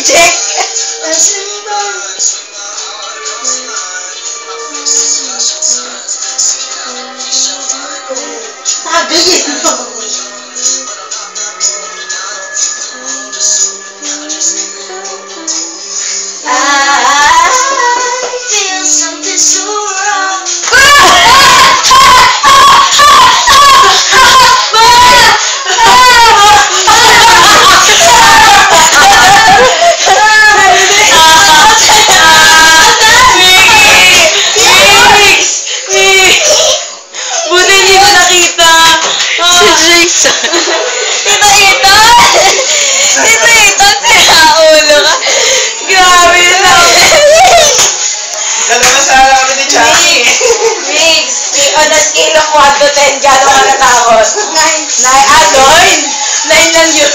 Jack! Tagayin mo! I feel something so wrong. Buti hindi ko nakita. Si Jason. Ito, pinaulo ka. Grabe yun ako. Dalawa sa alam kami ni Chucky. Mix, on a scale of 1 to 10, gano'n ka natakot? 9. 9 lang yun.